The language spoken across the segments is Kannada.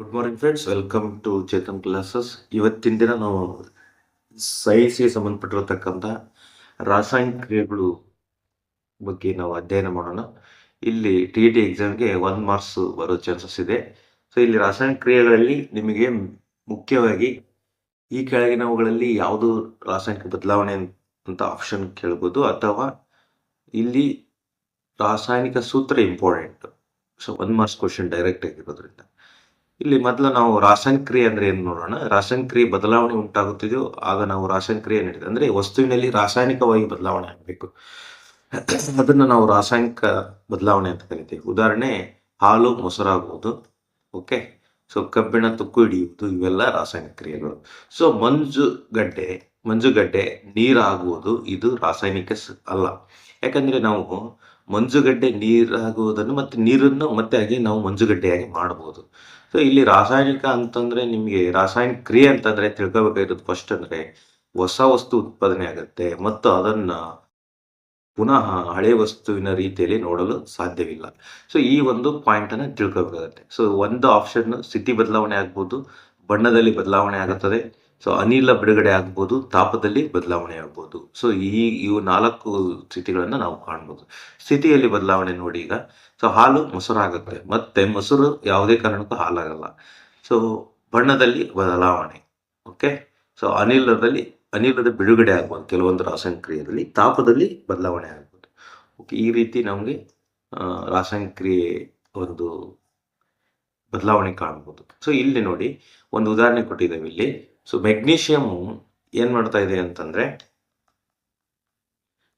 Good morning friends, welcome to Chetan classes. ಇವತ್ತಿನ ದಿನ ನಾವು ಸೈನ್ಸ್ಗೆ ಸಂಬಂಧಪಟ್ಟಿರತಕ್ಕಂಥ ರಾಸಾಯನಿಕ ಕ್ರಿಯೆಗಳು ಬಗ್ಗೆ ನಾವು ಅಧ್ಯಯನ ಮಾಡೋಣ. ಇಲ್ಲಿ ಟಿ ಎಕ್ಸಾಮ್ಗೆ 1 ಮಾರ್ಕ್ಸ್ ಬರೋ ಚಾನ್ಸಸ್ ಇದೆ. ಸೊ ಇಲ್ಲಿ ರಾಸಾಯನಿಕ ಕ್ರಿಯೆಗಳಲ್ಲಿ ನಿಮಗೆ ಮುಖ್ಯವಾಗಿ ಈ ಕೆಳಗಿನವುಗಳಲ್ಲಿ ಯಾವುದು ರಾಸಾಯನಿಕ ಬದಲಾವಣೆ ಅಂತ ಆಪ್ಷನ್ ಕೇಳ್ಬೋದು, ಅಥವಾ ಇಲ್ಲಿ ರಾಸಾಯನಿಕ ಸೂತ್ರ important. So 1 marks question direct ಆಗಿರೋದ್ರಿಂದ ಇಲ್ಲಿ ಮೊದಲು ನಾವು ರಾಸಾಯನಿಕ ಕ್ರಿಯೆ ಅಂದ್ರೆ ಏನು ನೋಡೋಣ. ರಾಸಾಯನಿಕ ಕ್ರಿಯೆ ಬದಲಾವಣೆ ಉಂಟಾಗುತ್ತಿದೆಯೋ ಆಗ ನಾವು ರಾಸಾಯನಿಕ ಕ್ರಿಯೆ ನಡೀತದೆ. ಅಂದ್ರೆ ವಸ್ತುವಿನಲ್ಲಿ ರಾಸಾಯನಿಕವಾಗಿ ಬದಲಾವಣೆ ಆಗಬೇಕು, ಅದನ್ನ ನಾವು ರಾಸಾಯನಿಕ ಬದಲಾವಣೆ ಅಂತ ಕರಿತೀವಿ. ಉದಾಹರಣೆ, ಹಾಲು ಮೊಸರಾಗುವುದು. ಓಕೆ, ಸೊ ಕಬ್ಬಿಣ ತುಕ್ಕು ಹಿಡಿಯುವುದು, ಇವೆಲ್ಲ ರಾಸಾಯನಿಕ ಕ್ರಿಯೆಗಳು. ಸೊ ಮಂಜುಗಡ್ಡೆ ನೀರಾಗುವುದು, ಇದು ರಾಸಾಯನಿಕ ಅಲ್ಲ. ಯಾಕಂದ್ರೆ ನಾವು ಮಂಜುಗಡ್ಡೆ ನೀರಾಗುವುದನ್ನು ಮತ್ತೆ ನೀರನ್ನು ಮತ್ತೆ ಆಗಿ ನಾವು ಮಂಜುಗಡ್ಡೆಯಾಗಿ ಮಾಡಬಹುದು. ಸೊ ಇಲ್ಲಿ ರಾಸಾಯನಿಕ ಅಂತಂದ್ರೆ ನಿಮಗೆ ರಾಸಾಯನಿಕ ಕ್ರಿಯೆ ಅಂತಂದ್ರೆ ತಿಳ್ಕೊಬೇಕಾಗಿರೋದು ಫಸ್ಟ್ ಅಂದ್ರೆ ಹೊಸ ವಸ್ತು ಉತ್ಪಾದನೆ ಆಗುತ್ತೆ ಮತ್ತು ಅದನ್ನ ಪುನಃ ಹಳೆ ವಸ್ತುವಿನ ರೀತಿಯಲ್ಲಿ ನೋಡಲು ಸಾಧ್ಯವಿಲ್ಲ. ಸೊ ಈ ಒಂದು ಪಾಯಿಂಟ್ ಅನ್ನ ತಿಳ್ಕೊಬೇಕಾಗತ್ತೆ. ಸೊ ಒಂದು ಆಪ್ಷನ್ ಸ್ಥಿತಿ ಬದಲಾವಣೆ ಆಗ್ಬೋದು, ಬಣ್ಣದಲ್ಲಿ ಬದಲಾವಣೆ ಆಗುತ್ತದೆ. ಸೊ ಅನಿಲ ಬಿಡುಗಡೆ ಆಗ್ಬೋದು, ತಾಪದಲ್ಲಿ ಬದಲಾವಣೆ ಆಗ್ಬೋದು. ಸೊ ಇವು 4 ಸ್ಥಿತಿಗಳನ್ನ ನಾವು ಕಾಣ್ಬೋದು. ಸ್ಥಿತಿಯಲ್ಲಿ ಬದಲಾವಣೆ ನೋಡಿ ಈಗ. ಸೊ ಹಾಲು ಮೊಸರಾಗುತ್ತೆ, ಮತ್ತೆ ಮೊಸರು ಯಾವುದೇ ಕಾರಣಕ್ಕೂ ಹಾಲಾಗಲ್ಲ. ಸೊ ಬಣ್ಣದಲ್ಲಿ ಬದಲಾವಣೆ. ಓಕೆ, ಸೊ ಅನಿಲದ ಬಿಡುಗಡೆ ಆಗ್ಬೋದು ಕೆಲವೊಂದು ರಾಸಾಯನಿಕ ಕ್ರಿಯೆಯಲ್ಲಿ, ತಾಪದಲ್ಲಿ ಬದಲಾವಣೆ ಆಗ್ಬೋದು. ಓಕೆ, ಈ ರೀತಿ ನಮಗೆ ರಾಸಾಯನಿಕ ಕ್ರಿಯೆ ಒಂದು ಬದಲಾವಣೆ ಕಾಣ್ಬೋದು. ಸೊ ಇಲ್ಲಿ ನೋಡಿ ಒಂದು ಉದಾಹರಣೆ ಕೊಟ್ಟಿದ್ದೇವೆ ಇಲ್ಲಿ. ಸೊ ಮೆಗ್ನೀಷಿಯಂ ಏನ್ ಮಾಡ್ತಾ ಇದೆ ಅಂತಂದ್ರೆ,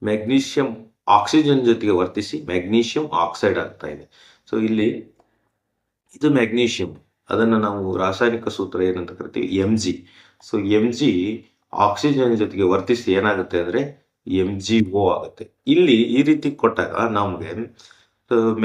ಮೆಗ್ನೀಷಿಯಂ ಆಕ್ಸಿಜನ್ ಜೊತೆಗೆ ವರ್ತಿಸಿ ಮೆಗ್ನೀಷಿಯಂ ಆಕ್ಸೈಡ್ ಆಗ್ತಾ ಇದೆ. ಸೊ ಇಲ್ಲಿ ಇದು ಮೆಗ್ನೀಷಿಯಂ, ಅದನ್ನು ನಾವು ರಾಸಾಯನಿಕ ಸೂತ್ರ ಏನಂತ ಕರಿತೀವಿ, Mg. ಸೊ Mg ಆಕ್ಸಿಜನ್ ಜೊತೆಗೆ ವರ್ತಿಸಿ ಏನಾಗುತ್ತೆ ಅಂದ್ರೆ MgO ಆಗುತ್ತೆ. ಇಲ್ಲಿ ಈ ರೀತಿ ಕೊಟ್ಟಾಗ ನಮಗೆ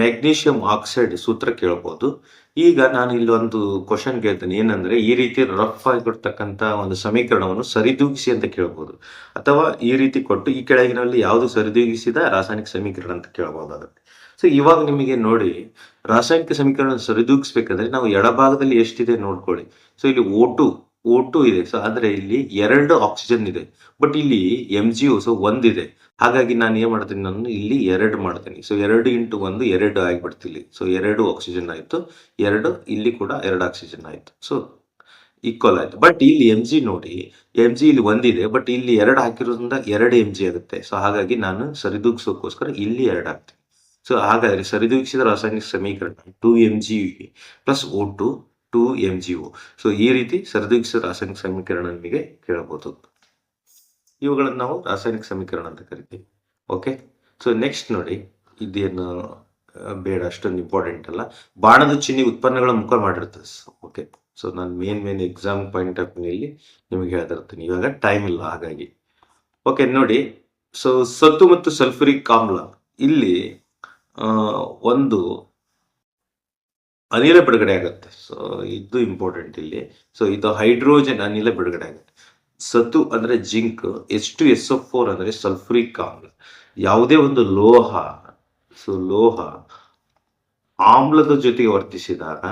ಮ್ಯಾಗ್ನೀಷಿಯಂ ಆಕ್ಸೈಡ್ ಸೂತ್ರ ಕೇಳ್ಬೋದು. ಈಗ ನಾನು ಇಲ್ಲಿ ಒಂದು ಕ್ವಶನ್ ಕೇಳ್ತೇನೆ, ಏನಂದ್ರೆ ಈ ರೀತಿ ರಫ್ ಆಗಿರ್ತಕ್ಕಂಥ ಒಂದು ಸಮೀಕರಣವನ್ನು ಸರಿದೂಗಿಸಿ ಅಂತ ಕೇಳ್ಬೋದು, ಅಥವಾ ಈ ರೀತಿ ಕೊಟ್ಟು ಈ ಕೆಳಗಿನಲ್ಲಿ ಯಾವುದು ಸರಿದೂಗಿಸಿದ ರಾಸಾಯನಿಕ ಸಮೀಕರಣ ಅಂತ ಕೇಳಬಹುದಾಗುತ್ತೆ. ಸೊ ಇವಾಗ ನಿಮಗೆ ನೋಡಿ, ರಾಸಾಯನಿಕ ಸಮೀಕರಣ ಸರಿದೂಗಿಸ್ಬೇಕಾದ್ರೆ ನಾವು ಎಡಭಾಗದಲ್ಲಿ ಎಷ್ಟಿದೆ ನೋಡ್ಕೊಳ್ಳಿ. ಸೊ ಇಲ್ಲಿ O2 ಇದೆ. ಸೊ ಆದ್ರೆ ಇಲ್ಲಿ 2 ಆಕ್ಸಿಜನ್ ಇದೆ, ಬಟ್ ಇಲ್ಲಿ MgO ಸೊ 1 ಇದೆ. ಹಾಗಾಗಿ ನಾನು ಏನ್ ಮಾಡ್ತೀನಿ, ನಾನು ಇಲ್ಲಿ 2 ಮಾಡ್ತೀನಿ. So 2 into 1 2 ಆಗಿಬಿಡ್ತೀನಿ. ಸೊ 2 ಆಕ್ಸಿಜನ್ ಆಯ್ತು, 2 ಇಲ್ಲಿ ಕೂಡ 2 ಆಕ್ಸಿಜನ್ ಆಯ್ತು. ಸೊ ಈಕ್ವಲ್ ಆಯ್ತು. ಬಟ್ ಇಲ್ಲಿ Mg ನೋಡಿ, Mg ಇಲ್ಲಿ 1 ಇದೆ, ಬಟ್ ಇಲ್ಲಿ 2 ಹಾಕಿರೋದ್ರಿಂದ 2 Mg ಆಗುತ್ತೆ. ಸೊ ಹಾಗಾಗಿ ನಾನು ಸರಿದೂಗಿಸೋಕ್ಕೋಸ್ಕರ ಇಲ್ಲಿ 2 ಹಾಕ್ತೀನಿ. ಸೊ ಹಾಗಾದ್ರೆ ಸರಿದೂಗಿಸಿದ ರಾಸಾಯನಿಕ ಸಮೀಕರಣ 2Mg plus O2 2MgO. So ಈ ರೀತಿ ಸರಿದೂಗಿಸಿದ ರಾಸಾಯನಿಕ ಸಮೀಕರಣ ನಿಮಗೆ ಕೇಳಬಹುದು. ಇವುಗಳನ್ನು ನಾವು ರಾಸಾಯನಿಕ ಸಮೀಕರಣ ಅಂತ ಕರಿತೀವಿ. ಓಕೆ, ಸೊ ನೆಕ್ಸ್ಟ್ ನೋಡಿ, ಇದೇನು ಬೇಡ, ಅಷ್ಟೊಂದು ಇಂಪಾರ್ಟೆಂಟ್ ಅಲ್ಲ. ಬಾಣದ ಚಿಹ್ನೆ ಉತ್ಪನ್ನಗಳ ಮುಖ ಮಾಡಿರ್ತದೆ. ಓಕೆ, ಸೊ ನಾನು ಮೇನ್ ಎಕ್ಸಾಮ್ ಪಾಯಿಂಟ್ ಆಫ್ ವ್ಯೂಲಿ ನಿಮಗೆ ಹೇಳ್ತಿರ್ತೀನಿ. ಇವಾಗ ಟೈಮ್ ಇಲ್ಲ ಹಾಗಾಗಿ. ಓಕೆ ನೋಡಿ, ಸೊ ಸತ್ತು ಮತ್ತು ಸಲ್ಫ್ಯೂರಿಕ್ ಆಮ್ಲ, ಇಲ್ಲಿ ಒಂದು ಅನಿಲ ಬಿಡುಗಡೆ ಆಗುತ್ತೆ. ಸೊ ಇದು ಇಂಪಾರ್ಟೆಂಟ್ ಇಲ್ಲಿ. ಸೊ ಇದು ಹೈಡ್ರೋಜನ್ ಅನಿಲ ಬಿಡುಗಡೆ ಆಗುತ್ತೆ. ಸತು ಅಂದ್ರೆ ಜಿಂಕ್, H2SO4 ಅಂದ್ರೆ ಸಲ್ಫ್ಯೂರಿಕ್ ಆಮ್ಲ. ಯಾವುದೇ ಒಂದು ಲೋಹ ಆಮ್ಲದ ಜೊತೆಗೆ ವರ್ತಿಸಿದಾಗ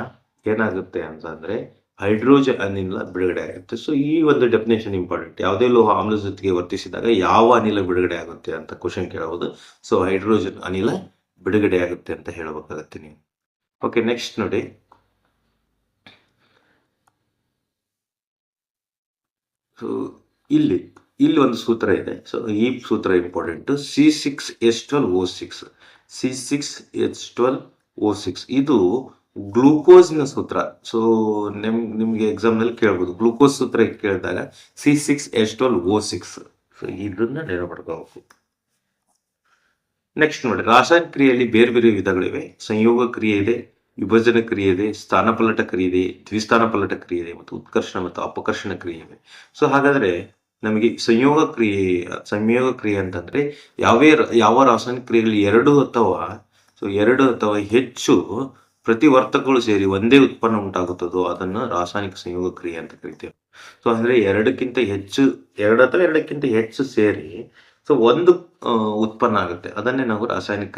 ಏನಾಗುತ್ತೆ ಅಂತಂದ್ರೆ ಹೈಡ್ರೋಜನ್ ಅನಿಲ ಬಿಡುಗಡೆ ಆಗುತ್ತೆ. ಸೊ ಈ ಒಂದು ಡೆಫಿನೇಷನ್ ಇಂಪಾರ್ಟೆಂಟ್. ಯಾವುದೇ ಲೋಹ ಆಮ್ಲದ ಜೊತೆಗೆ ವರ್ತಿಸಿದಾಗ ಯಾವ ಅನಿಲ ಬಿಡುಗಡೆ ಆಗುತ್ತೆ ಅಂತ ಕ್ವಶನ್ ಕೇಳಬಹುದು. ಸೊ ಹೈಡ್ರೋಜನ್ ಅನಿಲ ಬಿಡುಗಡೆ ಆಗುತ್ತೆ ಅಂತ ಹೇಳಬೇಕಾಗತ್ತೆ ನೀವು. ಓಕೆ, ನೆಕ್ಸ್ಟ್ ನೋಡಿ, ಸೊ ಇಲ್ಲಿ ಒಂದು ಸೂತ್ರ ಇದೆ. ಸೊ ಈ ಸೂತ್ರ ಇಂಪಾರ್ಟೆಂಟ್. C6H12O6 C6H12O6 ಇದು ಗ್ಲೂಕೋಸ್ನ ಸೂತ್ರ. ಸೊ ನಿಮ್ಗೆ ಎಕ್ಸಾಮ್ ನಲ್ಲಿ ಕೇಳ್ಬೋದು, ಗ್ಲೂಕೋಸ್ ಸೂತ್ರ ಕೇಳಿದಾಗ C6H12O6. ಸೊ ಇದನ್ನ ನೆನಪು ಮಾಡ್ಕೋಬೇಕು. ನೆಕ್ಸ್ಟ್ ನೋಡಿ, ರಾಸಾಯನಿಕ ಕ್ರಿಯೆಯಲ್ಲಿ ಬೇರೆ ಬೇರೆ ವಿಧಗಳಿವೆ. ಸಂಯೋಗ ಕ್ರಿಯೆ ಇದೆ, ವಿಭಜನ ಕ್ರಿಯೆ ಇದೆ, ಸ್ಥಾನಪಲ್ಲಟ ಕ್ರಿಯೆ ಇದೆ, ದ್ವಿಸ್ಥಾನಪಲ್ಲಟ ಕ್ರಿಯೆ ಇದೆ, ಮತ್ತು ಉತ್ಕರ್ಷಣ ಮತ್ತು ಅಪಕರ್ಷಣ ಕ್ರಿಯೆ ಇದೆ. ಸೊ ಹಾಗಾದ್ರೆ ನಮಗೆ ಸಂಯೋಗ ಕ್ರಿಯೆ ಅಂತಂದ್ರೆ ಯಾವ ರಾಸಾಯನಿಕ ಕ್ರಿಯೆಯಲ್ಲಿ 2 ಅಥವಾ ಹೆಚ್ಚು ಪ್ರತಿವರ್ತಕಗಳು ಸೇರಿ ಒಂದೇ ಉತ್ಪನ್ನ ಉಂಟಾಗುತ್ತದೋ ಅದನ್ನು ರಾಸಾಯನಿಕ ಸಂಯೋಗ ಕ್ರಿಯೆ ಅಂತ ಕರಿತೇವೆ. ಸೊ ಅಂದ್ರೆ 2 ಅಥವಾ 2ಕ್ಕಿಂತ ಹೆಚ್ಚು ಸೇರಿ ಸೊ ಒಂದು ಉತ್ಪನ್ನ ಆಗುತ್ತೆ, ಅದನ್ನೇ ನಾವು ರಾಸಾಯನಿಕ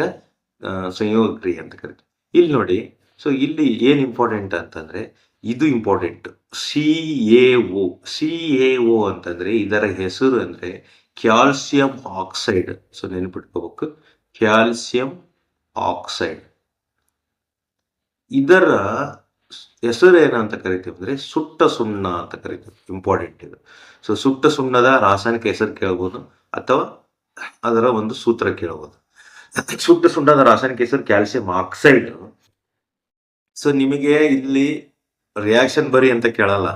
ಸಂಯೋಗ ಕ್ರಿಯೆ ಅಂತ ಕರಿತೀವಿ. ಇಲ್ಲಿ ನೋಡಿ, ಸೊ ಇಲ್ಲಿ ಏನ್ ಇಂಪಾರ್ಟೆಂಟ್ ಅಂತಂದ್ರೆ ಇದು important. C A O. C A O ಅಂತಂದ್ರೆ ಇದರ ಹೆಸರು ಅಂದ್ರೆ ಕ್ಯಾಲ್ಸಿಯಂ ಆಕ್ಸೈಡ್. ಸೊ ನೆನ್ಪಿಟ್ಕೋಬೇಕು, ಕ್ಯಾಲ್ಸಿಯಂ ಆಕ್ಸೈಡ್. ಇದರ ಹೆಸರು ಏನಂತ ಕರಿತೀವಿ ಅಂದ್ರೆ ಸುಟ್ಟ ಸುಣ್ಣ ಅಂತ ಕರಿತೀವಿ. ಇಂಪಾರ್ಟೆಂಟ್ ಇದು. ಸೊ ಸುಟ್ಟ ಸುಣ್ಣದ ರಾಸಾಯನಿಕ ಹೆಸರು ಕೇಳಬಹುದು ಅಥವಾ ಅದರ ಒಂದು ಸೂತ್ರ ಕೇಳಬಹುದು. ಸುಟ್ಟ ಸುಣ್ಣದ ರಾಸಾಯನಿಕ ಹೆಸರು ಕ್ಯಾಲ್ಸಿಯಂ ಆಕ್ಸೈಡ್. ಸೊ ನಿಮಗೆ ಇಲ್ಲಿ ರಿಯಾಕ್ಷನ್ ಬರಿ ಅಂತ ಕೇಳಲ್ಲ,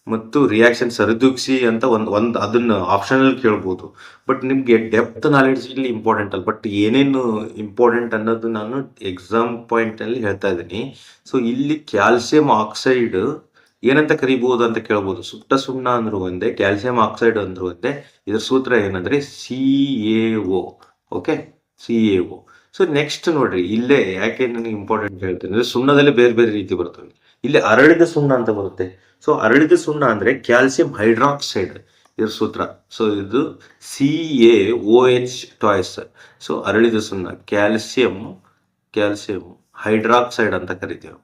ಮತ್ತು ರಿಯಾಕ್ಷನ್ ಸರಿದೂಗಿಸಿ ಅಂತ ಒಂದು ಅದನ್ನ ಆಪ್ಷನಲ್ ಕೇಳ್ಬೋದು. ಬಟ್ ನಿಮ್ಗೆ ಡೆಪ್ತ್ ನಾಲೆಡ್ಜ್ ಇಲ್ಲಿ ಇಂಪಾರ್ಟೆಂಟ್ ಅಲ್ಲ. ಬಟ್ ಏನೇನು ಇಂಪಾರ್ಟೆಂಟ್ ಅನ್ನೋದು ನಾನು ಎಕ್ಸಾಮ್ ಪಾಯಿಂಟ್ ಅಲ್ಲಿ ಹೇಳ್ತಾ ಇದ್ದೀನಿ. ಸೊ ಇಲ್ಲಿ ಕ್ಯಾಲ್ಸಿಯಂ ಆಕ್ಸೈಡ್ ಏನಂತ ಕರಿಬಹುದು ಅಂತ ಕೇಳ್ಬೋದು. ಸುಟ್ಟ ಸುಣ್ಣ ಅಂದ್ರೂ ಒಂದೇ, ಕ್ಯಾಲ್ಸಿಯಂ ಆಕ್ಸೈಡ್ ಅಂದ್ರೂ ಒಂದೇ. ಇದರ ಸೂತ್ರ ಏನಂದ್ರೆ CaO. Okay, CaO. So next ನೋಡ್ರಿ, ಇಲ್ಲೇ ಯಾಕೆ ನನಗೆ ಇಂಪಾರ್ಟೆಂಟ್ ಹೇಳ್ತೇನೆ ಅಂದ್ರೆ ಸುಣ್ಣದಲ್ಲಿ ಬೇರೆ ಬೇರೆ ರೀತಿ ಬರ್ತವೆ. ಇಲ್ಲಿ ಅರಳಿದ ಸುಣ್ಣ ಅಂತ ಬರುತ್ತೆ. ಸೊ ಅರಳಿದ ಸುಣ್ಣ ಅಂದ್ರೆ ಕ್ಯಾಲ್ಸಿಯಂ ಹೈಡ್ರಾಕ್ಸೈಡ್ ಇದ್ರ ಸೂತ್ರ. ಸೊ ಇದು CaOH ಟಾಯ್ಸ್. ಸೊ ಅರಳಿದ ಸುಣ್ಣ ಕ್ಯಾಲ್ಸಿಯಂ ಹೈಡ್ರಾಕ್ಸೈಡ್ ಅಂತ ಕರಿತೀವಿ.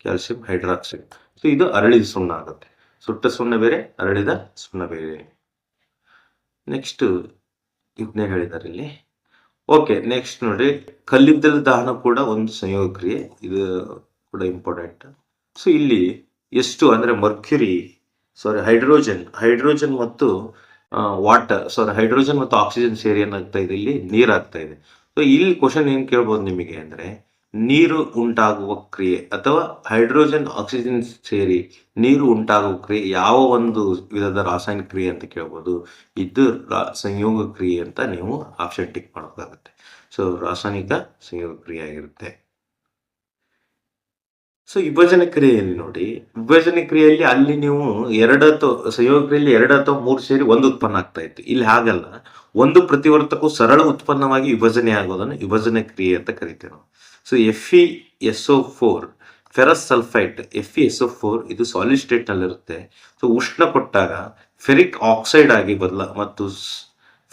Calcium hydroxide. ಸೊ ಇದು ಅರಳಿದ ಸುಣ್ಣ ಆಗುತ್ತೆ. ಸುಟ್ಟ ಸುಣ್ಣ ಬೇರೆ, ಅರಳಿದ ಸುಣ್ಣ ಬೇರೆ. ನೆಕ್ಸ್ಟ್ ಇದನ್ನೇ ಹೇಳಿದ್ದಾರೆ ಇಲ್ಲಿ. ಓಕೆ, ನೆಕ್ಸ್ಟ್ ನೋಡಿ, ಕಲ್ಲಿದ್ದಲು ದಹನ ಕೂಡ ಒಂದು ಸಂಯೋಗ ಕ್ರಿಯೆ. ಇದು ಕೂಡ ಇಂಪಾರ್ಟೆಂಟ್. ಸೊ ಇಲ್ಲಿ ಎಷ್ಟು ಅಂದ್ರೆ ಹೈಡ್ರೋಜನ್ ಮತ್ತು ಹೈಡ್ರೋಜನ್ ಮತ್ತು ಆಕ್ಸಿಜನ್ ಸೇರಿ ಏನಾಗ್ತಾ ಇದೆ, ಇಲ್ಲಿ ನೀರ್ ಆಗ್ತಾ ಇದೆ. ಸೊ ಇಲ್ಲಿ ಕ್ವಶನ್ ಏನ್ ಕೇಳ್ಬೋದು ನಿಮಗೆ ಅಂದ್ರೆ, ನೀರು ಉಂಟಾಗುವ ಕ್ರಿಯೆ ಅಥವಾ ಹೈಡ್ರೋಜನ್ ಆಕ್ಸಿಜನ್ ಸೇರಿ ನೀರು ಉಂಟಾಗುವ ಕ್ರಿಯೆ ಯಾವ ಒಂದು ವಿಧದ ರಾಸಾಯನಿಕ ಕ್ರಿಯೆ ಅಂತ ಕೇಳ್ಬೋದು. ಇದು ಸಂಯೋಗ ಕ್ರಿಯೆ ಅಂತ ನೀವು ಆಪ್ಷನ್ ಟಿಕ್ ಮಾಡಬೇಕಾಗುತ್ತೆ. ಸೊ ರಾಸಾಯನಿಕ ಸಂಯೋಗ ಕ್ರಿಯೆ ಆಗಿರುತ್ತೆ. ಸೊ ವಿಭಜನೆ ಕ್ರಿಯೆಯಲ್ಲಿ ನೋಡಿ, ವಿಭಜನೆ ಕ್ರಿಯೆಯಲ್ಲಿ ಅಲ್ಲಿ ನೀವು ಸಂಯೋಗ ಕ್ರಿಯೆಯಲ್ಲಿ 2 ಅಥವಾ 3 ಸೇರಿ ಒಂದು ಉತ್ಪನ್ನ ಆಗ್ತಾ ಇತ್ತು. ಇಲ್ಲಿ ಹಾಗಲ್ಲ, ಒಂದು ಪ್ರತಿವರ್ತಕವು ಸರಳ ಉತ್ಪನ್ನವಾಗಿ ವಿಭಜನೆ ಆಗೋದನ್ನು ವಿಭಜನೆ ಕ್ರಿಯೆ ಅಂತ ಕರಿತೇವೆ ನಾವು. So FeSO4 ferrous sulphite, FeSO4 ಇದು ಸಾಲಿಡ್ ಸ್ಟೇಟ್ ನಲ್ಲಿ ಇರುತ್ತೆ. ಸೊ ಉಷ್ಣ ಕೊಟ್ಟಾಗ ಫೆರಿಕ್ ಆಕ್ಸೈಡ್ ಆಗಿ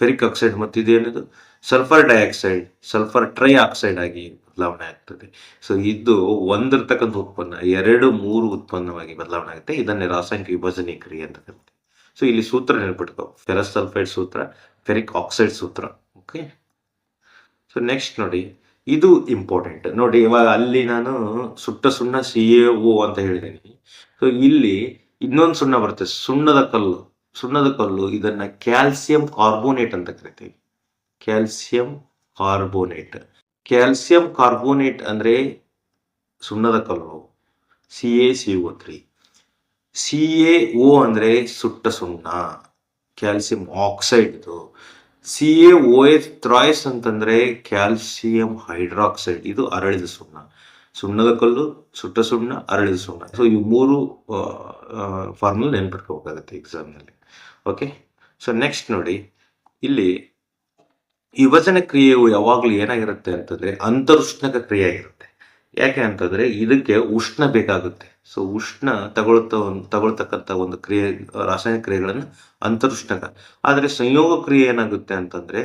ಫೆರಿಕ್ ಆಕ್ಸೈಡ್ ಮತ್ತು ಇದೇನಿದು sulphur dioxide, sulphur try oxide ಆಗಿ ಬದಲಾವಣೆ ಆಗ್ತದೆ. ಸೊ ಇದು ಒಂದಿರ್ತಕ್ಕಂಥ ಉತ್ಪನ್ನ 2-3 ಉತ್ಪನ್ನವಾಗಿ ಬದಲಾವಣೆ ಆಗುತ್ತೆ. ಇದನ್ನೇ ರಾಸಾಯನಿಕ ವಿಭಜನೆ ಕ್ರಿಯೆ ಅಂತ ಕರಿತೀವಿ. ಸೊ ಇಲ್ಲಿ ಸೂತ್ರ ನೆನಪಿಟ್ಕೋ, ಫೆರಸ್ ಸಲ್ಫೈಡ್ ಸೂತ್ರ, ಫೆರಿಕ್ ಆಕ್ಸೈಡ್ ಸೂತ್ರ. ಓಕೆ, ಸೊ ನೆಕ್ಸ್ಟ್ ನೋಡಿ, ಇದು ಇಂಪಾರ್ಟೆಂಟ್ ನೋಡಿ. ಇವಾಗ ಅಲ್ಲಿ ನಾನು ಸುಟ್ಟ ಸುಣ್ಣ CaO ಅಂತ ಹೇಳಿದ್ದೀನಿ. ಸೊ ಇಲ್ಲಿ ಇನ್ನೊಂದು ಸುಣ್ಣ ಬರುತ್ತೆ, ಸುಣ್ಣದ ಕಲ್ಲು. ಇದನ್ನ ಕ್ಯಾಲ್ಸಿಯಂ ಕಾರ್ಬೋನೇಟ್ ಅಂತ ಕರಿತೀವಿ. ಕ್ಯಾಲ್ಸಿಯಂ ಕಾರ್ಬೋನೇಟ್ ಅಂದ್ರೆ ಸುಣ್ಣದ ಕಲ್ಲು, CaCO3. CaO ಅಂದ್ರೆ ಸುಟ್ಟ ಸುಣ್ಣ, ಕ್ಯಾಲ್ಸಿಯಂ ಆಕ್ಸೈಡ್. ಇದು CaOH ಥ್ರಾಯ್ಸ್ ಅಂತಂದ್ರೆ ಕ್ಯಾಲ್ಸಿಯಂ ಹೈಡ್ರಾಕ್ಸೈಡ್. ಇದು ಅರಳಿದ ಸುಣ್ಣ. ಸುಣ್ಣದ ಕಲ್ಲು, ಸುಟ್ಟ ಸುಣ್ಣ, ಅರಳಿದ ಸುಣ್ಣ. ಸೊ ಈ 3 ಫಾರ್ಮುಲಾ ನೆನ್ಪಿಟ್ಕೋಬೇಕಾಗುತ್ತೆ ಎಕ್ಸಾಮ್ ನಲ್ಲಿ. ಓಕೆ, ಸೊ ನೆಕ್ಸ್ಟ್ ನೋಡಿ, ಇಲ್ಲಿ ವಿಭಜನೆ ಕ್ರಿಯೆಯು ಯಾವಾಗಲೂ ಏನಾಗಿರುತ್ತೆ ಅಂತಂದ್ರೆ ಅಂತರುಷ್ಣಕ ಕ್ರಿಯೆ ಆಗಿರುತ್ತೆ. ಯಾಕೆ ಅಂತಂದ್ರೆ ಇದಕ್ಕೆ ಉಷ್ಣ ಬೇಕಾಗುತ್ತೆ. ಸೊ ಉಷ್ಣ ತಗೊಳ್ತಕ್ಕಂಥ ಒಂದು ಕ್ರಿಯೆ, ರಾಸಾಯನಿಕ ಕ್ರಿಯೆಗಳನ್ನು ಅಂತರುಷ್ಣಕ. ಆದ್ರೆ ಸಂಯೋಗ ಕ್ರಿಯೆ ಏನಾಗುತ್ತೆ ಅಂತಂದ್ರೆ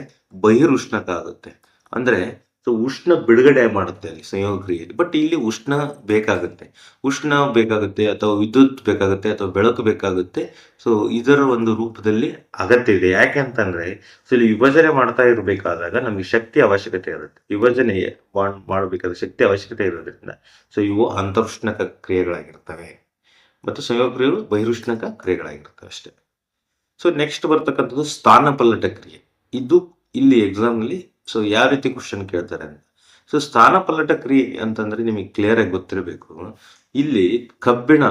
ಬಹಿರುಷ್ಣಕ ಆಗುತ್ತೆ. ಅಂದ್ರೆ ಸೊ ಉಷ್ಣ ಬಿಡುಗಡೆ ಮಾಡುತ್ತೆ ಅಲ್ಲಿ ಸಂಯೋಗ ಕ್ರಿಯೆಯಲ್ಲಿ. ಬಟ್ ಇಲ್ಲಿ ಉಷ್ಣ ಬೇಕಾಗುತ್ತೆ ಅಥವಾ ವಿದ್ಯುತ್ ಬೇಕಾಗುತ್ತೆ ಅಥವಾ ಬೆಳಕು ಬೇಕಾಗುತ್ತೆ. ಸೊ ಇದರ ಒಂದು ರೂಪದಲ್ಲಿ ಅಗತ್ಯ ಇದೆ. ಯಾಕೆ ಅಂತಂದ್ರೆ ಸೊ ಇಲ್ಲಿ ವಿಭಜನೆ ಮಾಡ್ತಾ ಇರಬೇಕಾದಾಗ ನಮಗೆ ಶಕ್ತಿ ಅವಶ್ಯಕತೆ ಇರುತ್ತೆ. ವಿಭಜನೆ ಮಾಡಬೇಕಾದ ಶಕ್ತಿ ಅವಶ್ಯಕತೆ ಇರೋದ್ರಿಂದ ಸೊ ಇವು ಅಂತರುಷ್ಣಕ ಕ್ರಿಯೆಗಳಾಗಿರ್ತವೆ ಮತ್ತು ಸಂಯೋಗ ಕ್ರಿಯೆಗಳು ಬಹಿರುಷ್ಣಕ ಕ್ರಿಯೆಗಳಾಗಿರ್ತವೆ ಅಷ್ಟೇ. ಸೊ ನೆಕ್ಸ್ಟ್ ಬರ್ತಕ್ಕಂಥದ್ದು ಸ್ಥಾನಪಲ್ಲಟ ಕ್ರಿಯೆ. ಇದು ಇಲ್ಲಿ ಎಕ್ಸಾಮ್ ನಲ್ಲಿ ಸೊ ಯಾವ ರೀತಿ ಕ್ವಶನ್ ಕೇಳ್ತಾರೆ ಅಂತ. ಸೊ ಸ್ಥಾನಪಲ್ಲಟ ಕ್ರಿಯೆ ಅಂತಂದ್ರೆ ನಿಮಗೆ ಕ್ಲಿಯರ್ ಆಗಿ ಗೊತ್ತಿರಬೇಕು. ಇಲ್ಲಿ ಕಬ್ಬಿಣ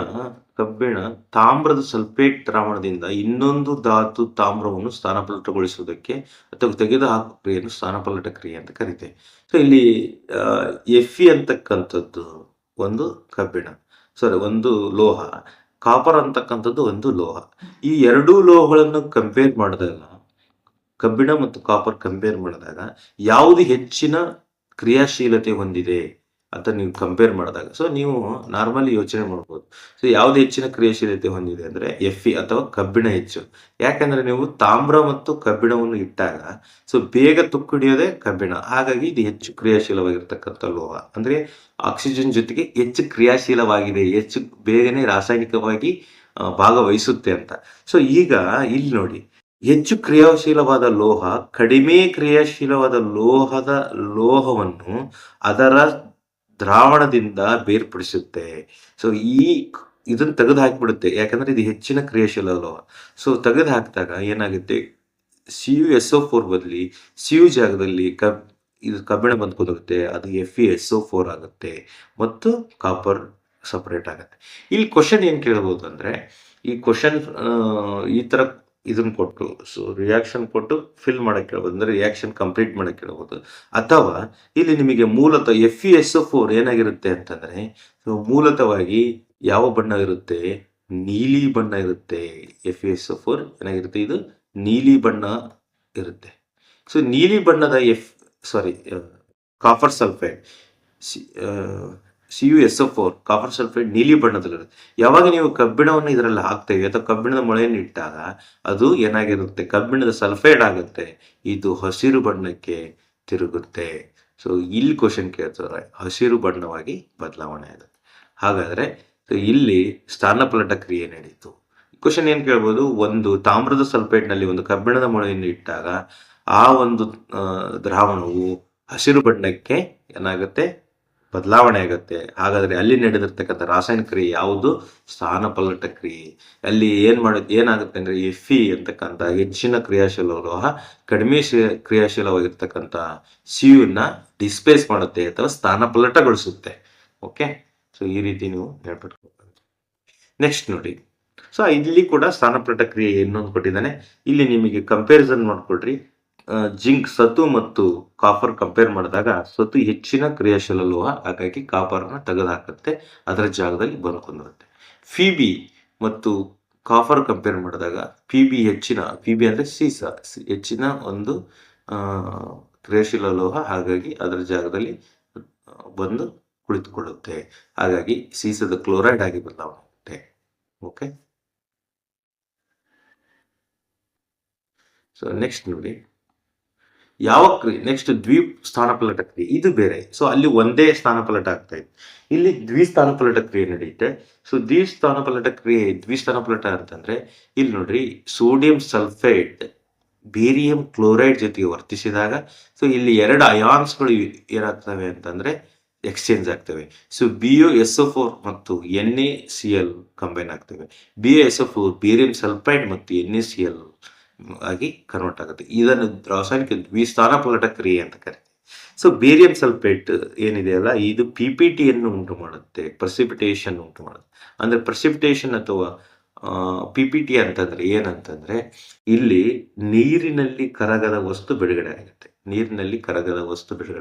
ತಾಮ್ರದ ಸಲ್ಫೇಟ್ ದ್ರಾವಣದಿಂದ ಇನ್ನೊಂದು ಧಾತು ತಾಮ್ರವನ್ನು ಸ್ಥಾನಪಲ್ಲಟಗೊಳಿಸುವುದಕ್ಕೆ ಅಥವಾ ತೆಗೆದುಹಾಕುವ ಕ್ರಿಯೆಯನ್ನು ಸ್ಥಾನಪಲ್ಲಟ ಕ್ರಿಯೆ ಅಂತ ಕರಿತೇವೆ. ಸೊ ಇಲ್ಲಿ Fe ಅಂತಕ್ಕಂಥದ್ದು ಒಂದು ಕಬ್ಬಿಣ, ಒಂದು ಲೋಹ, ಕಾಪರ್ ಅಂತಕ್ಕಂಥದ್ದು ಒಂದು ಲೋಹ. ಈ 2 ಲೋಹಗಳನ್ನು ಕಂಪೇರ್ ಮಾಡಿದಾಗ, ಕಬ್ಬಿಣ ಮತ್ತು ಕಾಪರ್ ಕಂಪೇರ್ ಮಾಡಿದಾಗ ಯಾವುದು ಹೆಚ್ಚಿನ ಕ್ರಿಯಾಶೀಲತೆ ಹೊಂದಿದೆ ಅಂತ ನೀವು ಕಂಪೇರ್ ಮಾಡಿದಾಗ ಸೊ ನೀವು ನಾರ್ಮಲಿ ಯೋಚನೆ ಮಾಡ್ಬೋದು. ಸೊ ಯಾವ್ದು ಹೆಚ್ಚಿನ ಕ್ರಿಯಾಶೀಲತೆ ಹೊಂದಿದೆ ಅಂದ್ರೆ Fe ಅಥವಾ ಕಬ್ಬಿಣ ಹೆಚ್ಚು. ಯಾಕಂದ್ರೆ ನೀವು ತಾಮ್ರ ಮತ್ತು ಕಬ್ಬಿಣವನ್ನು ಇಟ್ಟಾಗ ಸೊ ಬೇಗ ತುಕ್ಕು ಹಿಡಿಯೋದೇ ಕಬ್ಬಿಣ. ಹಾಗಾಗಿ ಇದು ಹೆಚ್ಚು ಕ್ರಿಯಾಶೀಲವಾಗಿರ್ತಕ್ಕಂಥ ಲೋಹ. ಅಂದ್ರೆ ಆಕ್ಸಿಜನ್ ಜೊತೆಗೆ ಹೆಚ್ಚು ಕ್ರಿಯಾಶೀಲವಾಗಿದೆ, ಹೆಚ್ಚು ಬೇಗನೆ ರಾಸಾಯನಿಕವಾಗಿ ಭಾಗವಹಿಸುತ್ತೆ ಅಂತ. ಸೊ ಈಗ ಇಲ್ಲಿ ನೋಡಿ, ಹೆಚ್ಚು ಕ್ರಿಯಾಶೀಲವಾದ ಲೋಹ ಕಡಿಮೆ ಕ್ರಿಯಾಶೀಲವಾದ ಲೋಹವನ್ನು ಅದರ ದ್ರಾವಣದಿಂದ ಬೇರ್ಪಡಿಸುತ್ತೆ. ಸೊ ಇದನ್ನು ತೆಗೆದು ಹಾಕಿಬಿಡುತ್ತೆ, ಯಾಕಂದ್ರೆ ಇದು ಹೆಚ್ಚಿನ ಕ್ರಿಯಾಶೀಲ ಲೋಹ. ಸೊ ತೆಗೆದು ಹಾಕಿದಾಗ ಏನಾಗುತ್ತೆ, CuSO4 ಬದಲಿ Cu ಜಾಗದಲ್ಲಿ ಇದು ಕಬ್ಬಿಣ ಬಂದ್ಕೋಗುತ್ತೆ, ಅದು FeSO4 ಆಗುತ್ತೆ ಮತ್ತು ಕಾಪರ್ ಸಪರೇಟ್ ಆಗುತ್ತೆ. ಇಲ್ಲಿ ಕ್ವಶನ್ ಏನ್ ಕೇಳ್ಬೋದು ಅಂದ್ರೆ, ಈ ಕ್ವಶನ್ ಈ ತರ ಇದನ್ನ ಕೊಟ್ಟು ಸೊ ರಿಯಾಕ್ಷನ್ ಕೊಟ್ಟು ಫಿಲ್ ಮಾಡಕ್ ಕೇಳ್ಬೋದು, ಅಂದ್ರೆ ರಿಯಾಕ್ಷನ್ ಕಂಪ್ಲೀಟ್ ಮಾಡಕ್ ಕೇಳ್ಬೋದು. ಅಥವಾ ಇಲ್ಲಿ ನಿಮಗೆ ಮೂಲತಃ FeSO4 ಏನಾಗಿರುತ್ತೆ ಅಂತಂದ್ರೆ, ಸೊ ಮೂಲತಃವಾಗಿ ಯಾವ ಬಣ್ಣ ಇರುತ್ತೆ, ನೀಲಿ ಬಣ್ಣ ಇರುತ್ತೆ. FeSO4 ಏನಾಗಿರುತ್ತೆ, ಇದು ನೀಲಿ ಬಣ್ಣ ಇರುತ್ತೆ. ಸೊ ನೀಲಿ ಬಣ್ಣದ copper sulphide CuSO4 copper sulphide ನೀಲಿ ಬಣ್ಣದಲ್ಲಿರುತ್ತೆ. ಯಾವಾಗ ನೀವು ಕಬ್ಬಿಣವನ್ನು ಇದರಲ್ಲಿ ಹಾಕ್ತೇವೆ ಅಥವಾ ಕಬ್ಬಿಣದ ಮೊಳೆಯನ್ನು ಇಟ್ಟಾಗ ಅದು ಏನಾಗಿರುತ್ತೆ, ಕಬ್ಬಿಣದ ಸಲ್ಫೈಡ್ ಆಗುತ್ತೆ, ಇದು ಹಸಿರು ಬಣ್ಣಕ್ಕೆ ತಿರುಗುತ್ತೆ. ಸೊ ಇಲ್ಲಿ ಕ್ವಶನ್ ಕೇಳ್ತಾರೆ, ಹಸಿರು ಬಣ್ಣವಾಗಿ ಬದಲಾವಣೆ ಆಗುತ್ತೆ. ಹಾಗಾದ್ರೆ ಇಲ್ಲಿ ಸ್ಥಾನಪಲ್ಲಟ ಕ್ರಿಯೆ ನಡೀತು. ಕ್ವಶನ್ ಏನ್ ಕೇಳ್ಬೋದು, ಒಂದು ತಾಮ್ರದ ಸಲ್ಫೈಡ್ ನಲ್ಲಿ ಒಂದು ಕಬ್ಬಿಣದ ಮೊಳೆಯನ್ನು ಇಟ್ಟಾಗ ಆ ಒಂದು ದ್ರಾವಣವು ಹಸಿರು ಬಣ್ಣಕ್ಕೆ ಏನಾಗುತ್ತೆ, ಬದಲಾವಣೆ ಆಗುತ್ತೆ. ಹಾಗಾದ್ರೆ ಅಲ್ಲಿ ನಡೆದಿರ್ತಕ್ಕಂಥ ರಾಸಾಯನಿಕ ಕ್ರಿಯೆ ಯಾವುದು, ಸ್ಥಾನಪಲ್ಲಟ ಕ್ರಿಯೆ. ಅಲ್ಲಿ ಏನಾಗುತ್ತೆ ಅಂದ್ರೆ Fe ಅಂತಕ್ಕಂಥ ಹೆಚ್ಚಿನ ಕ್ರಿಯಾಶೀಲ ಲೋಹ ಕಡಿಮೆ ಕ್ರಿಯಾಶೀಲವಾಗಿರ್ತಕ್ಕಂಥ Cu ಡಿಸ್ಪ್ಲೇಸ್ ಮಾಡುತ್ತೆ ಅಥವಾ ಸ್ಥಾನಪಲ್ಲಟಗೊಳಿಸುತ್ತೆ. ಓಕೆ, ಸೊ ಈ ರೀತಿ ನೀವು ಹೇಳ್ಬಿಟ್ಟು ನೆಕ್ಸ್ಟ್ ನೋಡಿ. ಸೊ ಇಲ್ಲಿ ಕೂಡ ಸ್ಥಾನಪಲ್ಲಟ ಕ್ರಿಯೆ ಇನ್ನೊಂದು ಕೊಟ್ಟಿದ್ದಾನೆ. ಇಲ್ಲಿ ನಿಮಗೆ ಕಂಪ್ಯಾರಿಸನ್ ಮಾಡ್ಕೊಳ್ರಿ. ಜಿಂಕ್, ಸತು ಮತ್ತು ಕಾಪರ್ ಕಂಪೇರ್ ಮಾಡಿದಾಗ ಸತು ಹೆಚ್ಚಿನ ಕ್ರಿಯಾಶೀಲ ಲೋಹ, ಹಾಗಾಗಿ ಕಾಪರ್ನ ತೆಗೆದು ಹಾಕುತ್ತೆ, ಅದರ ಜಾಗದಲ್ಲಿ ಬಂದ್ಕೊಂಡಿರುತ್ತೆ. ಫಿಬಿ ಮತ್ತು ಕಾಪರ್ ಕಂಪೇರ್ ಮಾಡಿದಾಗ ಫಿಬಿ ಅಂದ್ರೆ ಸೀಸ ಹೆಚ್ಚಿನ ಒಂದು ಕ್ರಿಯಾಶೀಲ ಲೋಹ, ಹಾಗಾಗಿ ಅದರ ಜಾಗದಲ್ಲಿ ಬಂದು ಕುಳಿತುಕೊಳ್ಳುತ್ತೆ. ಹಾಗಾಗಿ ಸೀಸದ ಕ್ಲೋರೈಡ್ ಆಗಿ ಬದಲಾವಣೆ ಆಗುತ್ತೆ. ಓಕೆ, ಸೊ ನೆಕ್ಸ್ಟ್ ನೋಡಿ, ಯಾವ ಕ್ರಿಯೆ ನೆಕ್ಸ್ಟ್ ಸ್ಥಾನಪಲ್ಲಟ ಕ್ರಿಯೆ, ಇದು ಬೇರೆ. ಸೊ ಅಲ್ಲಿ ಒಂದೇ ಸ್ಥಾನಪಲ್ಲಟ ಆಗ್ತಾ ಇದೆ, ಇಲ್ಲಿ ದ್ವಿಸ್ಥಾನಪಲ್ಲಟ ಕ್ರಿಯೆ ನಡೆಯುತ್ತೆ. ಸೊ ದ್ವಿಸ್ಥಾನಪಲ್ಲಟ ಅಂತಂದ್ರೆ ಇಲ್ಲಿ ನೋಡ್ರಿ, ಸೋಡಿಯಂ ಸಲ್ಫೇಟ್ ಬೇರಿಯಂ ಕ್ಲೋರೈಡ್ ಜೊತೆಗೆ ವರ್ತಿಸಿದಾಗ ಸೊ ಇಲ್ಲಿ ಎರಡು ಅಯಾನ್ಸ್ಗಳು ಏನಾಗ್ತವೆ ಅಂತಂದ್ರೆ ಎಕ್ಸ್ಚೇಂಜ್ ಆಗ್ತವೆ. ಸೊ BuSO4 ಮತ್ತು NaCl ಕಂಬೈನ್ ಆಗ್ತವೆ. BuSO4 ಬೇರಿಯಂ ಸಲ್ಫೈಡ್ ಮತ್ತು NaCl ಆಗಿ ಕನ್ವರ್ಟ್ ಆಗುತ್ತೆ. ಇದನ್ನು ರಾಸಾಯನಿಕ ದ್ವಿಸ್ಥಾನಪಲ್ಲಟ ಕ್ರಿಯೆ ಅಂತ ಕರೀತೀವಿ. ಸೊ ಬೇರಿಯಂ ಸಲ್ಫೇಟ್ ಏನಿದೆಯಲ್ಲ, ಇದು PPTಯನ್ನು ಉಂಟು ಮಾಡುತ್ತೆ, ಪ್ರೆಸಿಪಿಟೇಷನ್ ಉಂಟು ಮಾಡುತ್ತೆ. ಅಂದ್ರೆ ಪ್ರೆಸಿಪಿಟೇಷನ್ ಅಥವಾ PPT ಅಂತಂದ್ರೆ ಏನಂತಂದ್ರೆ, ಇಲ್ಲಿ ನೀರಿನಲ್ಲಿ ಕರಗದ ವಸ್ತು ಬಿಡುಗಡೆ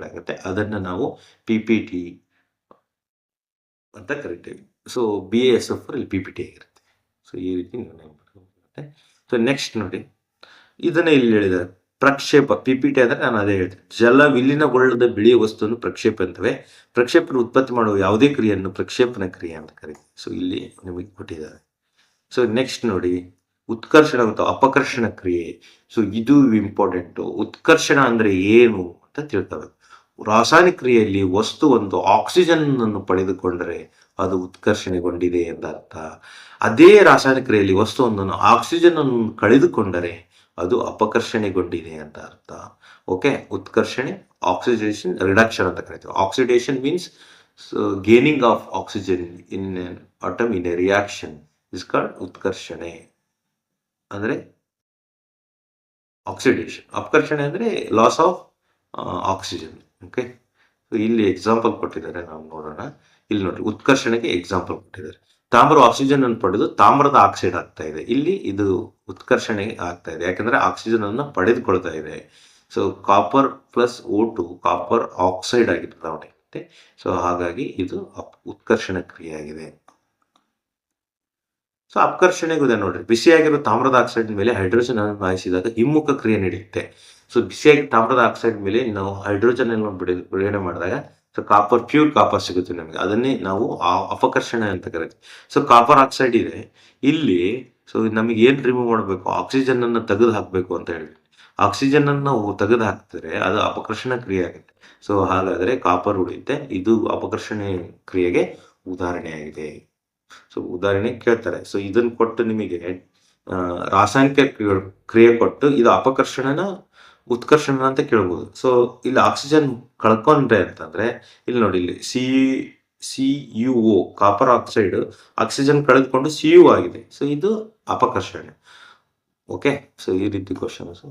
ಆಗುತ್ತೆ, ಅದನ್ನ ನಾವು PPT ಅಂತ ಕರಿತೇವೆ. ಸೊ BaSO4 ಇಲ್ಲಿ PPT ಆಗಿರುತ್ತೆ. ಸೊ ಈ ರೀತಿ ನೆನಪಿರುತ್ತೆ. ಸೊ ನೆಕ್ಸ್ಟ್ ನೋಡಿ, ಇದನ್ನ ಇಲ್ಲಿ ಹೇಳಿದ್ದಾರೆ ಪ್ರಕ್ಷೇಪ. PPT ಅಂದ್ರೆ ನಾನು ಅದೇ ಹೇಳ್ತೇನೆ, ಜಲವಿಲೀನಗೊಳ್ಳದ ಬಿಳಿಯ ವಸ್ತುವನ್ನು ಪ್ರಕ್ಷೇಪ ಅಂತವೆ. ಪ್ರಕ್ಷೇಪಣ ಉತ್ಪತ್ತಿ ಮಾಡುವ ಯಾವುದೇ ಕ್ರಿಯೆಯನ್ನು ಪ್ರಕ್ಷೇಪಣ ಕ್ರಿಯೆ ಅಂತ ಕರೀತೀವಿ. ಸೊ ಇಲ್ಲಿ ನಿಮಗೆ ಕೊಟ್ಟಿದ್ದಾರೆ. ಸೊ ನೆಕ್ಸ್ಟ್ ನೋಡಿ, ಉತ್ಕರ್ಷಣ ಮತ್ತು ಅಪಕರ್ಷಣ ಕ್ರಿಯೆ. ಸೊ ಇದು ಇಂಪಾರ್ಟೆಂಟ್. ಉತ್ಕರ್ಷಣ ಅಂದ್ರೆ ಏನು ಅಂತ ತಿಳ್ಕೋಬೇಕು. ರಾಸಾಯನಿಕ ಕ್ರಿಯೆಯಲ್ಲಿ ವಸ್ತು ಒಂದು ಆಕ್ಸಿಜನ್ ಅನ್ನು ಪಡೆದುಕೊಂಡರೆ ಅದು ಉತ್ಕರ್ಷಣೆಗೊಂಡಿದೆ ಎಂದರ್ಥ. ಅದೇ ರಾಸಾಯನಿಕ ಕ್ರಿಯೆಯಲ್ಲಿ ವಸ್ತುವೊಂದನ್ನು ಆಕ್ಸಿಜನ್ ಅನ್ನು ಕಳೆದುಕೊಂಡರೆ ಅದು ಅಪಕರ್ಷಣೆಗೊಂಡಿದೆ ಅಂತ ಅರ್ಥ. ಓಕೆ, ಉತ್ಕರ್ಷಣೆ, ಆಕ್ಸಿಡೇಷನ್, ರಿಡಕ್ಷನ್ ಅಂತ ಕರಿತೀವಿ. Oxidation means gaining of oxygen in atom in a reaction is called ಉತ್ಕರ್ಷಣೆ, ಅಂದ್ರೆ ಆಕ್ಸಿಡೇಷನ್. ಅಪಕರ್ಷಣೆ ಅಂದ್ರೆ ಲಾಸ್ ಆಫ್ ಆಕ್ಸಿಜನ್. ಓಕೆ, ಇಲ್ಲಿ ಎಕ್ಸಾಂಪಲ್ ಕೊಟ್ಟಿದ್ದಾರೆ, ನಾವು ನೋಡೋಣ. ಇಲ್ಲಿ ನೋಡಿ, ಉತ್ಕರ್ಷಣೆಗೆ ಎಕ್ಸಾಂಪಲ್ ಕೊಟ್ಟಿದ್ದಾರೆ. ತಾಮ್ರ ಆಕ್ಸಿಜನ್ ಅನ್ನು ಪಡೆದು ತಾಮ್ರದ ಆಕ್ಸೈಡ್ ಆಗ್ತಾ ಇದೆ. ಇಲ್ಲಿ ಇದು ಉತ್ಕರ್ಷಣೆ ಆಗ್ತಾ ಇದೆ, ಯಾಕಂದ್ರೆ ಆಕ್ಸಿಜನ್ ಅನ್ನು ಪಡೆದುಕೊಳ್ತಾ ಇದೆ. So copper plus O2 copper oxide ಆಗಿ ಬದಲಾವಣೆ ಆಗುತ್ತೆ. ಸೊ ಹಾಗಾಗಿ ಇದು ಉತ್ಕರ್ಷಣ ಕ್ರಿಯೆ ಆಗಿದೆ. ಸೊ ಅಪಕರ್ಷಣೆಗೂ ನೋಡ್ರಿ, ಬಿಸಿಯಾಗಿರೋ ತಾಮ್ರದ ಆಕ್ಸೈಡ್ ಮೇಲೆ ಹೈಡ್ರೋಜನ್ ಅನ್ನು ಹಾಯಿಸಿದಾಗ ಹಿಮ್ಮುಖ ಕ್ರಿಯೆ ನಡೆಯುತ್ತೆ. ಸೊ ಬಿಸಿಯಾಗಿ ತಾಮ್ರದ ಆಕ್ಸೈಡ್ ಮೇಲೆ ನಾವು ಹೈಡ್ರೋಜನ್ ಅನ್ನು ಬಿಡುಗಡೆ ಮಾಡಿದಾಗ ಸೊ ಕಾಪರ್, ಪ್ಯೂರ್ ಕಾಪರ್ ಸಿಗುತ್ತೆ ನಮಗೆ, ಅದನ್ನೇ ನಾವು ಅಪಕರ್ಷಣೆ ಅಂತ ಕರಿತೀವಿ. ಸೊ ಕಾಪರ್ ಆಕ್ಸೈಡ್ ಇದೆ ಇಲ್ಲಿ. ಸೊ ನಮಗೆ ಏನ್ ರಿಮೂವ್ ಮಾಡಬೇಕು, ಆಕ್ಸಿಜನ್ ಅನ್ನು ತೆಗೆದು ಹಾಕಬೇಕು ಅಂತ ಹೇಳಿ. ಆಕ್ಸಿಜನ್ ಅನ್ನು ನಾವು ತೆಗೆದು ಹಾಕಿದ್ರೆ ಅದು ಅಪಕರ್ಷಣ ಕ್ರಿಯೆ ಆಗುತ್ತೆ. ಸೊ ಹಾಗಾದ್ರೆ ಕಾಪರ್ ಉಳಿಯುತ್ತೆ. ಇದು ಅಪಕರ್ಷಣೆ ಕ್ರಿಯೆಗೆ ಉದಾಹರಣೆ ಆಗಿದೆ. ಸೊ ಉದಾಹರಣೆ ಕೇಳ್ತಾರೆ. ಸೊ ಇದನ್ನ ಕೊಟ್ಟು ನಿಮಗೆ ರಾಸಾಯನಿಕ ಕ್ರಿಯೆ ಕೊಟ್ಟು ಇದು ಅಪಕರ್ಷಣನ ಉತ್ಕರ್ಷಣ ಅಂತ ಕೇಳ್ಬೋದು. ಸೊ ಇಲ್ಲಿ ಆಕ್ಸಿಜನ್ ಕಳ್ಕೊಂಡ್ರೆ ಅಂತಂದ್ರೆ ಇಲ್ಲಿ ನೋಡಿ, ಇಲ್ಲಿ CuO ಕಾಪರ್ ಆಕ್ಸೈಡ್ ಆಕ್ಸಿಜನ್ ಕಳೆದುಕೊಂಡು Cu ಆಗಿದೆ. ಸೊ ಇದು ಅಪಕರ್ಷಣೆ. ಓಕೆ, ಸೊ ಈ ರೀತಿ ಕ್ವಶನ್ಸ್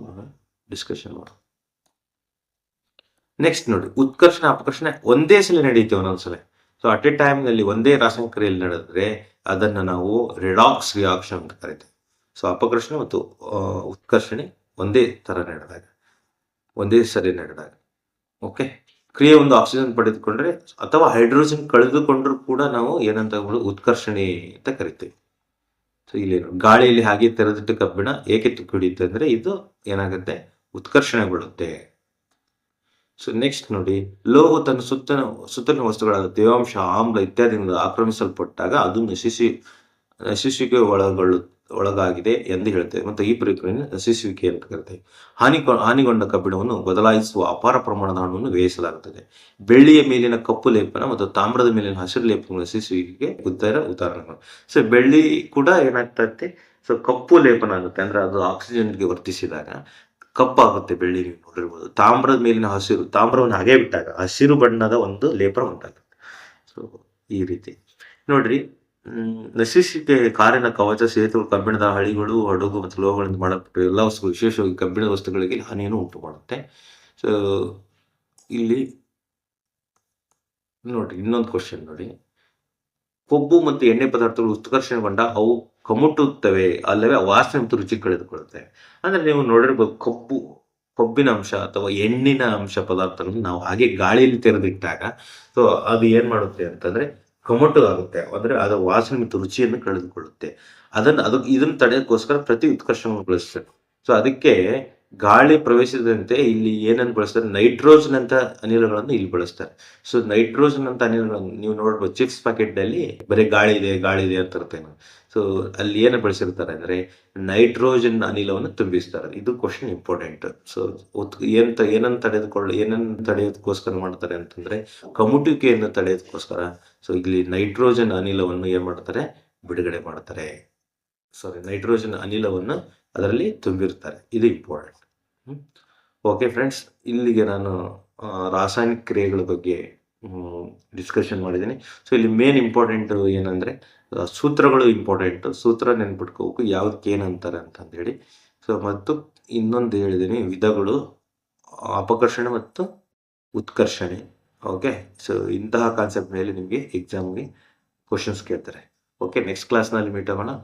ಡಿಸ್ಕಷನ್ ಮಾಡೋಣ. ನೆಕ್ಸ್ಟ್ ನೋಡಿ, ಉತ್ಕರ್ಷಣ ಅಪಕರ್ಷಣೆ ಒಂದೇ ಸಲ ನಡೀತೀವಿ ಒಂದೊಂದ್ಸಲ. ಸೊ ಅಟ್ ಎ ಟೈಮ್ ನಲ್ಲಿ ಒಂದೇ ರಾಸಾಯನಿಕ ಕ್ರಿಯೆಯಲ್ಲಿ ನಡೆದ್ರೆ ಅದನ್ನ ನಾವು ರಿಡಾಕ್ಸ್ ರಿಯಾಕ್ಷನ್ ಅಂತ ಕರಿತೀವಿ. ಸೊ ಅಪಕರ್ಷಣೆ ಮತ್ತು ಉತ್ಕರ್ಷಣೆ ಒಂದೇ ತರ ನಡೆದಾಗ, ಒಂದೇ ಸರಿ ನಡೆದಾಗ. ಓಕೆ, ಕ್ರಿಯೆ ಒಂದು ಆಕ್ಸಿಜನ್ ಪಡೆದುಕೊಂಡ್ರೆ ಅಥವಾ ಹೈಡ್ರೋಜನ್ ಕಳೆದುಕೊಂಡ್ರು ಕೂಡ ನಾವು ಏನಂತ ಉತ್ಕರ್ಷಣೆ ಅಂತ ಕರಿತೀವಿ. ಸೊ ಇಲ್ಲಿ ಗಾಳಿಯಲ್ಲಿ ಹಾಗೆ ತೆರೆದಿಟ್ಟ ಕಬ್ಬಿಣ ಏಕೆ ತುಕ್ಕುಡಿಯುತ್ತೆ ಅಂದ್ರೆ ಇದು ಏನಾಗುತ್ತೆ, ಉತ್ಕರ್ಷಣೆಗೊಳ್ಳುತ್ತೆ. ಸೊ ನೆಕ್ಸ್ಟ್ ನೋಡಿ, ಲೋಹ ತನ್ನ ಸುತ್ತಲಿನ ವಸ್ತುಗಳಾದ ತೇವಾಂಶ, ಆಮ್ಲ ಇತ್ಯಾದಿಗಳಿಂದ ಆಕ್ರಮಿಸಲ್ಪಟ್ಟಾಗ ಅದು ನಶಿಸುವಿಕೆ ಒಳಗಾಗಿದೆ ಎಂದು ಹೇಳ್ತೇವೆ. ಮತ್ತು ಈ ಪ್ರಕ್ರಿಯೆಯನ್ನು ನಶಿಸುವಿಕೆ ಅಂತ ಕರಿತೇವೆ. ಹಾನಿಗೊಂಡ ಕಬ್ಬಿಣವನ್ನು ಬದಲಾಯಿಸುವ ಅಪಾರ ಪ್ರಮಾಣದ ಹಣವನ್ನು ವ್ಯಯಿಸಲಾಗುತ್ತದೆ. ಬೆಳ್ಳಿಯ ಮೇಲಿನ ಕಪ್ಪು ಲೇಪನ ಮತ್ತು ತಾಮ್ರದ ಮೇಲಿನ ಹಸಿರು ಲೇಪನ ನಶಿಸುವಿಕೆಗೆ ಉದಾಹರಣೆಗಳು. ಸೊ ಬೆಳ್ಳಿ ಕೂಡ ಏನಾಗ್ತದೆ, ಸೊ ಕಪ್ಪು ಲೇಪನ ಆಗುತ್ತೆ, ಅಂದ್ರೆ ಅದು ಆಕ್ಸಿಜನ್ಗೆ ವರ್ತಿಸಿದಾಗ ಕಪ್ಪಾಗುತ್ತೆ ಬೆಳ್ಳಿ. ನೀವು ನೋಡಿರ್ಬೋದು. ತಾಮ್ರದ ಮೇಲಿನ ಹಸಿರು, ತಾಮ್ರವನ್ನು ಹಾಗೆ ಬಿಟ್ಟಾಗ ಹಸಿರು ಬಣ್ಣದ ಒಂದು ಲೇಪನ ಉಂಟಾಗುತ್ತೆ. ಸೊ ಈ ರೀತಿ ನೋಡ್ರಿ, ನಶಿಸುವಿಕೆ ಕಾರಿನ ಕವಚ, ಸೇತುವೆ, ಕಬ್ಬಿಣದ ಹಳಿಗಳು, ಹಡಗು ಮತ್ತು ಲೋಹಗಳಿಂದ ಮಾಡಲ್ಪಟ್ಟ ಎಲ್ಲ ವಸ್ತುಗಳು, ವಿಶೇಷವಾಗಿ ಕಬ್ಬಿಣದ ವಸ್ತುಗಳಿಗೆ ಹಾನಿಯನ್ನು ಉಂಟು ಮಾಡುತ್ತೆ. ಸೊ ಇಲ್ಲಿ ನೋಡ್ರಿ, ಇನ್ನೊಂದು ಕ್ವಶನ್ ನೋಡಿ, ಕೊಬ್ಬು ಮತ್ತು ಎಣ್ಣೆ ಪದಾರ್ಥಗಳು ಉತ್ಕರ್ಷಣೆಗೊಂಡ ಅವು ಕಮುಟುತ್ತವೆ, ಅಲ್ಲವೇ ವಾಸನೆ ಮತ್ತು ರುಚಿ ಕಳೆದುಕೊಳ್ಳುತ್ತವೆ. ಅಂದ್ರೆ ನೀವು ನೋಡಿರ್ಬೋದು, ಕೊಬ್ಬಿನ ಅಂಶ ಅಥವಾ ಎಣ್ಣಿನ ಅಂಶ ಪದಾರ್ಥವನ್ನು ನಾವು ಹಾಗೆ ಗಾಳಿಯಲ್ಲಿ ತೆರೆದಿಟ್ಟಾಗ ಸೊ ಅದು ಏನ್ ಮಾಡುತ್ತೆ ಅಂತಂದ್ರೆ ಕಮಟು ಆಗುತ್ತೆ, ಅಂದ್ರೆ ಅದರ ವಾಸನೆ ಮತ್ತು ರುಚಿಯನ್ನು ಕಳೆದುಕೊಳ್ಳುತ್ತೆ. ಇದನ್ನು ತಡೆಯೋಕ್ಕೋಸ್ಕರ ಪ್ರತಿ ಉತ್ಕರ್ಷಣವನ್ನು ಬಳಸ್ತಾರೆ. ಸೊ ಅದಕ್ಕೆ ಗಾಳಿ ಪ್ರವೇಶಿಸಿದಂತೆ ಇಲ್ಲಿ ಏನನ್ನು ಬಳಸ್ತಾರೆ, ನೈಟ್ರೋಜನ್ ಅಂತ ಅನಿಲಗಳನ್ನು ಇಲ್ಲಿ ಬಳಸ್ತಾರೆ. ಸೊ ನೈಟ್ರೋಜನ್ ಅಂತ ಅನಿಲಗಳನ್ನು ನೀವು ನೋಡ್ಬೋದು, ಚಿಪ್ಸ್ ಪ್ಯಾಕೆಟ್ ನಲ್ಲಿ ಬರೀ ಗಾಳಿ ಇದೆ ಅಂತ ಇರುತ್ತೆ. ಸೊ ಅಲ್ಲಿ ಏನು ಬಳಸಿರ್ತಾರೆ ಅಂದ್ರೆ ನೈಟ್ರೋಜನ್ ಅನಿಲವನ್ನು ತುಂಬಿಸ್ತಾರೆ. ಇದು ಕ್ವಶನ್ ಇಂಪಾರ್ಟೆಂಟ್. ಸೊ ಏನನ್ನು ತಡೆಯೋದಕ್ಕೋಸ್ಕರ ಮಾಡ್ತಾರೆ ಅಂತಂದ್ರೆ ಕಮುಟುವಿಕೆಯನ್ನು ತಡೆಯೋದಕ್ಕೋಸ್ಕರ. ಸೊ ಇಲ್ಲಿ ನೈಟ್ರೋಜನ್ ಅನಿಲವನ್ನು ಏನ್ ಮಾಡ್ತಾರೆ, ಬಿಡುಗಡೆ ಮಾಡ್ತಾರೆ. ನೈಟ್ರೋಜನ್ ಅನಿಲವನ್ನು ಅದರಲ್ಲಿ ತುಂಬಿರ್ತಾರೆ. ಇದು ಇಂಪಾರ್ಟೆಂಟ್. ಓಕೆ ಫ್ರೆಂಡ್ಸ್, ಇಲ್ಲಿಗೆ ನಾನು ರಾಸಾಯನಿಕ ಕ್ರಿಯೆಗಳ ಬಗ್ಗೆ ಡಿಸ್ಕಷನ್ ಮಾಡಿದ್ದೀನಿ. ಸೊ ಇಲ್ಲಿ ಮೇನ್ ಇಂಪಾರ್ಟೆಂಟ್ ಏನಂದ್ರೆ ಸೂತ್ರಗಳು ಇಂಪಾರ್ಟೆಂಟ್. ಸೂತ್ರ ನೆನ್ಪಿಟ್ಕೋಬೇಕು, ಯಾವ್ದಕ್ಕೆ ಏನಂತಾರೆ ಅಂತಂದೇಳಿ. ಸೊ ಮತ್ತು ಇನ್ನೊಂದು ಹೇಳಿದ್ದೀನಿ, ವಿಧಗಳು ಅಪಕರ್ಷಣೆ ಮತ್ತು ಉತ್ಕರ್ಷಣೆ. ಓಕೆ, ಸೊ ಇಂತಹ ಕಾನ್ಸೆಪ್ಟ್ ಮೇಲೆ ನಿಮಗೆ ಎಕ್ಸಾಮ್ಗೆ ಕ್ವಶನ್ಸ್ ಕೇಳ್ತಾರೆ. ಓಕೆ, ನೆಕ್ಸ್ಟ್ ಕ್ಲಾಸ್ನಲ್ಲಿ ಮೀಟ್ ಆಗೋಣ.